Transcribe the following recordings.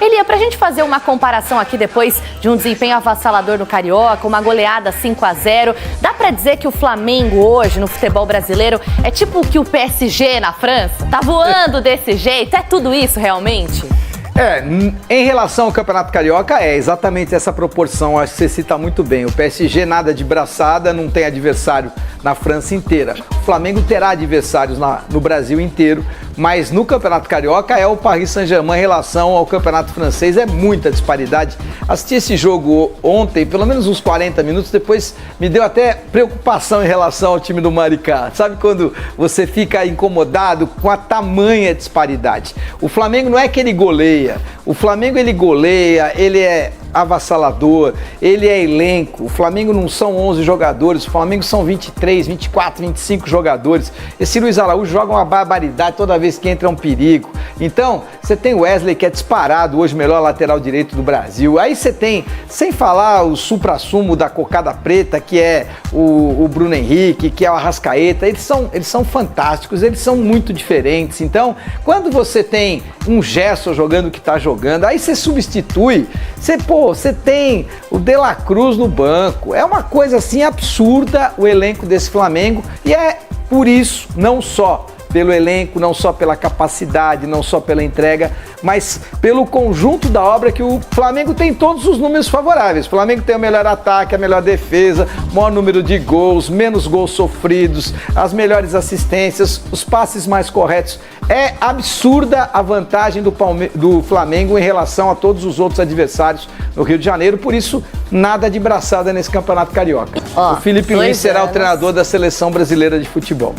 Elia, pra gente fazer uma comparação aqui depois de um desempenho avassalador no Carioca, uma goleada 5-0, dá pra dizer que o Flamengo hoje no futebol brasileiro é tipo o que o PSG na França? Tá voando desse jeito? É tudo isso realmente? Em relação ao Campeonato Carioca, é exatamente essa proporção, acho que você cita muito bem. O PSG nada de braçada, não tem adversário na França inteira. O Flamengo terá adversários no Brasil inteiro, mas no Campeonato Carioca é o Paris Saint-Germain em relação ao Campeonato Francês, é muita disparidade. Assisti esse jogo ontem, pelo menos uns 40 minutos, depois me deu até preocupação em relação ao time do Maricá. Sabe quando você fica incomodado com a tamanha disparidade? O Flamengo não é que ele goleia, o Flamengo ele goleia, ele é avassalador, ele é elenco. O Flamengo não são 11 jogadores, o Flamengo são 23, 24, 25 jogadores. Esse Luiz Araújo joga uma barbaridade, toda vez que entra é um perigo. Então, você tem o Wesley, que é disparado hoje, melhor lateral direito do Brasil. Aí você tem, sem falar o suprassumo da cocada preta, que é o Bruno Henrique, que é o Arrascaeta. Eles são fantásticos, eles são muito diferentes. Então, quando você tem um Gerson jogando o que está jogando, aí você substitui, você tem o De La Cruz no banco. É uma coisa assim absurda o elenco desse Flamengo, e é por isso, não só pelo elenco, não só pela capacidade, não só pela entrega, mas pelo conjunto da obra, que o Flamengo tem todos os números favoráveis. O Flamengo tem o melhor ataque, a melhor defesa, o maior número de gols, menos gols sofridos, as melhores assistências, os passes mais corretos. É absurda a vantagem do Flamengo em relação a todos os outros adversários no Rio de Janeiro, por isso nada de braçada nesse Campeonato Carioca. O Felipe Luiz será o treinador da Seleção Brasileira de Futebol.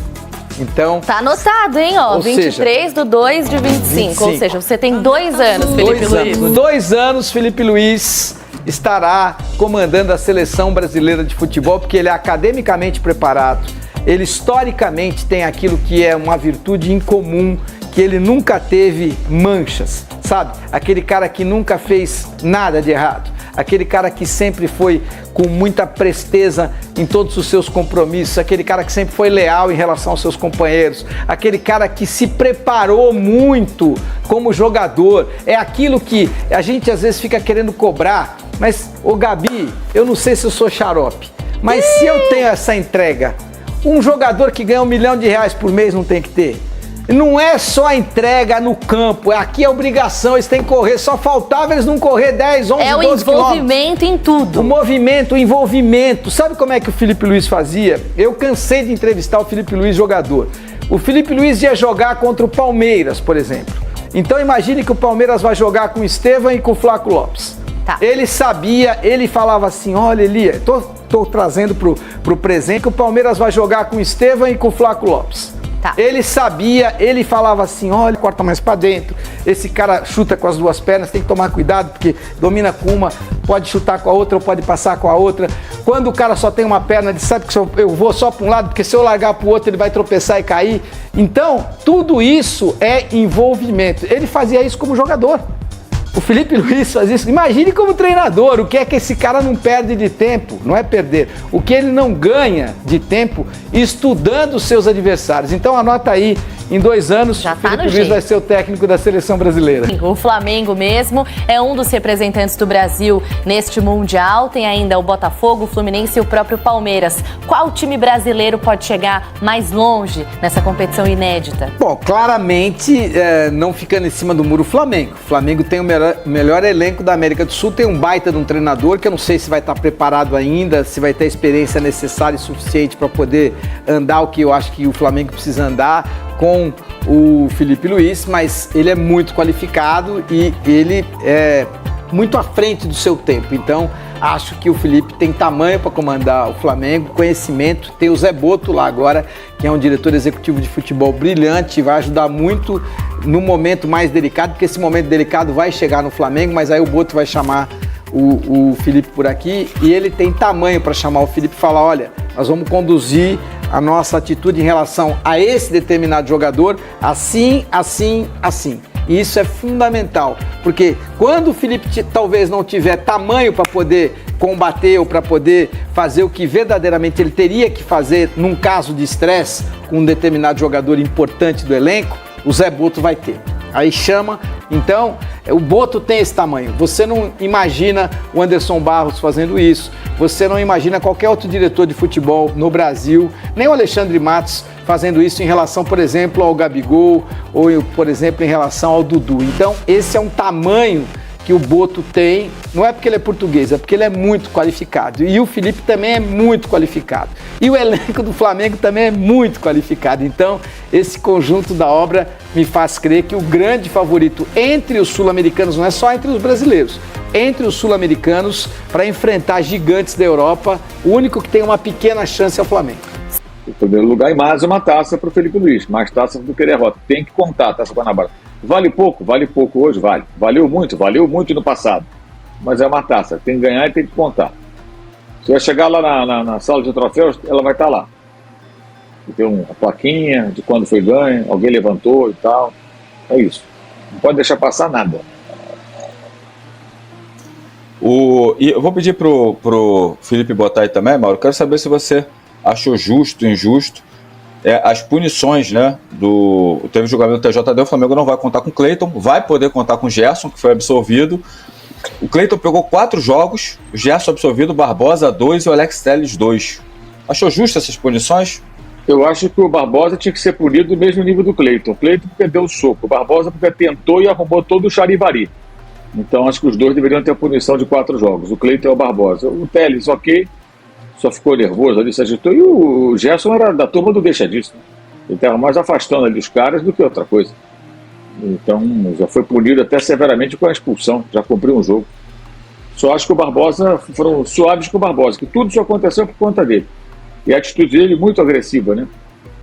Então, tá anotado, hein? 23/2/25. Ou seja, você tem 2 anos, Felipe Luiz. 2 anos, Felipe Luiz estará comandando a Seleção Brasileira de Futebol, porque ele é academicamente preparado. Ele historicamente tem aquilo que é uma virtude incomum, que ele nunca teve manchas, sabe? Aquele cara que nunca fez nada de errado. Aquele cara que sempre foi com muita presteza em todos os seus compromissos, aquele cara que sempre foi leal em relação aos seus companheiros, aquele cara que se preparou muito como jogador. É aquilo que a gente às vezes fica querendo cobrar, mas, ô Gabi, eu não sei se eu sou xarope, mas se eu tenho essa entrega, um jogador que ganha R$1 milhão por mês não tem que ter? Não é só a entrega no campo, aqui é obrigação, eles têm que correr, só faltava eles não correr 10, 11, 12 quilômetros. É o envolvimento em tudo. O movimento, o envolvimento. Sabe como é que o Felipe Luiz fazia? Eu cansei de entrevistar o Felipe Luiz jogador. O Felipe Luiz ia jogar contra o Palmeiras, por exemplo. Então imagine que o Palmeiras vai jogar com o Estevão e com o Flaco Lopes. Tá. Ele sabia, ele falava assim, olha Elia, tô trazendo pro presente que o Palmeiras vai jogar com o Estevão e com o Flaco Lopes. Tá. Ele sabia, ele falava assim, olha, corta mais pra dentro, esse cara chuta com as duas pernas, tem que tomar cuidado, porque domina com uma, pode chutar com a outra ou pode passar com a outra. Quando o cara só tem uma perna, ele sabe que eu vou só pra um lado, porque se eu largar pro outro ele vai tropeçar e cair. Então, tudo isso é envolvimento. Ele fazia isso como jogador. O Felipe Luiz faz isso. Imagine como treinador, o que é que esse cara não perde de tempo, não é perder, o que ele não ganha de tempo estudando os seus adversários. Então anota aí, em 2 anos, o Felipe Luiz vai ser o técnico da Seleção Brasileira. O Flamengo mesmo é um dos representantes do Brasil neste Mundial, tem ainda o Botafogo, o Fluminense e o próprio Palmeiras. Qual time brasileiro pode chegar mais longe nessa competição inédita? Bom, claramente, não ficando em cima do muro, o Flamengo. O Flamengo tem o melhor elenco da América do Sul, tem um baita de um treinador que eu não sei se vai estar preparado ainda, se vai ter a experiência necessária e suficiente para poder andar o que eu acho que o Flamengo precisa andar com o Felipe Luiz, mas ele é muito qualificado e ele é muito à frente do seu tempo. Então, acho que o Felipe tem tamanho para comandar o Flamengo, conhecimento, tem o Zé Boto lá agora, que é um diretor executivo de futebol brilhante, vai ajudar muito no momento mais delicado, porque esse momento delicado vai chegar no Flamengo, mas aí o Boto vai chamar o Felipe por aqui e ele tem tamanho para chamar o Felipe e falar, olha, nós vamos conduzir a nossa atitude em relação a esse determinado jogador assim, assim, assim. E isso é fundamental, porque quando o Felipe talvez não tiver tamanho para poder combater ou para poder fazer o que verdadeiramente ele teria que fazer num caso de estresse com um determinado jogador importante do elenco, o Zé Boto vai ter. Aí chama. Então, o Boto tem esse tamanho. Você não imagina o Anderson Barros fazendo isso. Você não imagina qualquer outro diretor de futebol no Brasil, nem o Alexandre Matos fazendo isso em relação, por exemplo, ao Gabigol ou, por exemplo, em relação ao Dudu. Então, esse é um tamanho que o Boto tem, não é porque ele é português, é porque ele é muito qualificado. E o Felipe também é muito qualificado. E o elenco do Flamengo também é muito qualificado. Então, esse conjunto da obra me faz crer que o grande favorito entre os sul-americanos, não é só entre os brasileiros, entre os sul-americanos, para enfrentar gigantes da Europa, o único que tem uma pequena chance é o Flamengo. Em primeiro lugar, e mais uma taça para o Felipe Luiz, mais taça do que a derrota. Tem que contar a Taça Guanabara. Vale pouco hoje, vale. Valeu muito no passado. Mas é uma taça, tem que ganhar e tem que contar. Se vai chegar lá na sala de troféus, ela vai estar lá. Tem uma plaquinha de quando foi ganho, alguém levantou e tal. É isso. Não pode deixar passar nada. E eu vou pedir pro Felipe botar aí também, Mauro. Quero saber se você achou justo, injusto, as punições, né? Teve julgamento do TJD, o Flamengo não vai contar com o Cleiton, vai poder contar com o Gerson, que foi absolvido. O Cleiton pegou 4 jogos, o Gerson absolvido, o Barbosa 2 e o Alex Telles 2. Achou justo essas punições? Eu acho que o Barbosa tinha que ser punido do mesmo nível do Cleiton. O Cleiton porque deu o soco, o Barbosa porque tentou e arrumou todo o charivari. Então acho que os dois deveriam ter a punição de 4 jogos. O Cleiton e o Barbosa. O Telles, ok, só ficou nervoso ali, se agitou. E o Gerson era da turma do deixa disso. Né? Ele estava mais afastando ali os caras do que outra coisa. Então já foi punido até severamente com a expulsão, já cumpriu um jogo. Só acho que o Barbosa, foram suaves com o Barbosa, que tudo isso aconteceu por conta dele. E a atitude dele muito agressiva, né?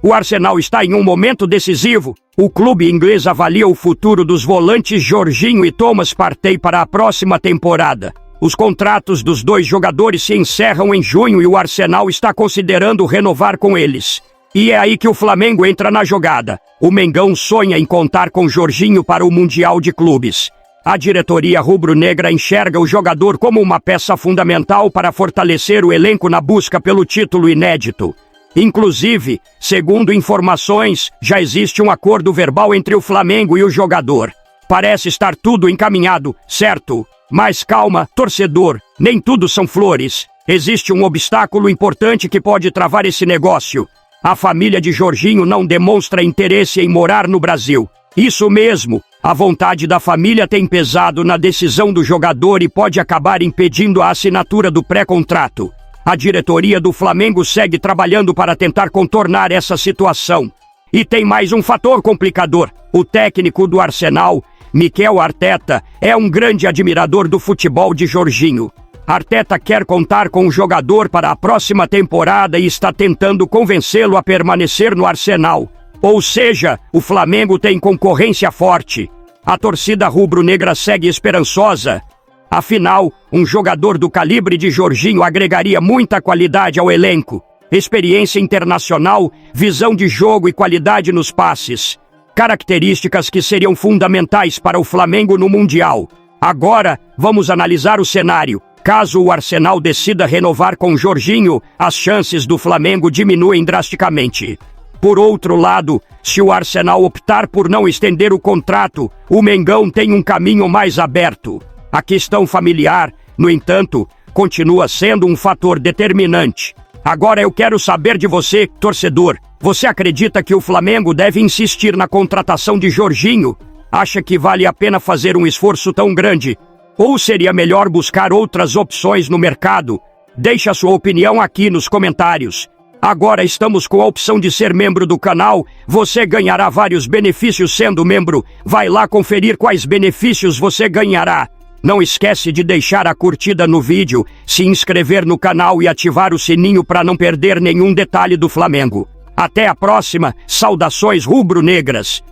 O Arsenal está em um momento decisivo. O clube inglês avalia o futuro dos volantes Jorginho e Thomas Partey para a próxima temporada. Os contratos dos 2 jogadores se encerram em junho e o Arsenal está considerando renovar com eles. E é aí que o Flamengo entra na jogada. O Mengão sonha em contar com Jorginho para o Mundial de Clubes. A diretoria rubro-negra enxerga o jogador como uma peça fundamental para fortalecer o elenco na busca pelo título inédito. Inclusive, segundo informações, já existe um acordo verbal entre o Flamengo e o jogador. Parece estar tudo encaminhado, certo? Mas calma, torcedor, nem tudo são flores. Existe um obstáculo importante que pode travar esse negócio. A família de Jorginho não demonstra interesse em morar no Brasil. Isso mesmo, a vontade da família tem pesado na decisão do jogador e pode acabar impedindo a assinatura do pré-contrato. A diretoria do Flamengo segue trabalhando para tentar contornar essa situação. E tem mais um fator complicador. O técnico do Arsenal, Mikel Arteta, é um grande admirador do futebol de Jorginho. Arteta quer contar com o jogador para a próxima temporada e está tentando convencê-lo a permanecer no Arsenal. Ou seja, o Flamengo tem concorrência forte. A torcida rubro-negra segue esperançosa. Afinal, um jogador do calibre de Jorginho agregaria muita qualidade ao elenco. Experiência internacional, visão de jogo e qualidade nos passes. Características que seriam fundamentais para o Flamengo no Mundial. Agora, vamos analisar o cenário. Caso o Arsenal decida renovar com Jorginho, as chances do Flamengo diminuem drasticamente. Por outro lado, se o Arsenal optar por não estender o contrato, o Mengão tem um caminho mais aberto. A questão familiar, no entanto, continua sendo um fator determinante. Agora eu quero saber de você, torcedor. Você acredita que o Flamengo deve insistir na contratação de Jorginho? Acha que vale a pena fazer um esforço tão grande? Ou seria melhor buscar outras opções no mercado? Deixe a sua opinião aqui nos comentários. Agora estamos com a opção de ser membro do canal. Você ganhará vários benefícios sendo membro. Vai lá conferir quais benefícios você ganhará. Não esquece de deixar a curtida no vídeo, se inscrever no canal e ativar o sininho para não perder nenhum detalhe do Flamengo. Até a próxima, saudações rubro-negras!